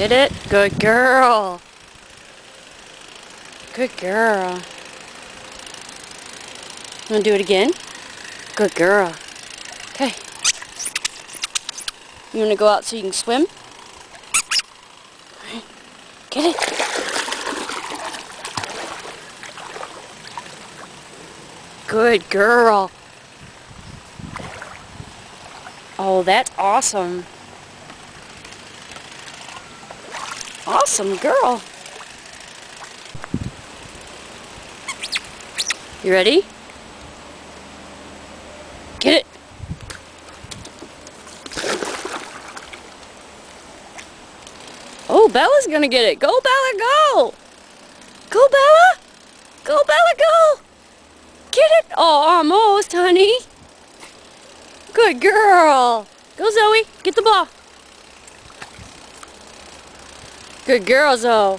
Get it? Good girl. Good girl. You want to do it again? Good girl. Okay. You want to go out so you can swim? All right. Get it. Good girl. Oh, that's awesome. Awesome girl. You ready? Get it. Oh, Bella's gonna get it. Go, Bella, go. Go, Bella. Go, Bella, go. Get it. Oh, almost, honey. Good girl. Go, Zoe. Get the ball. Good girl, Zoe.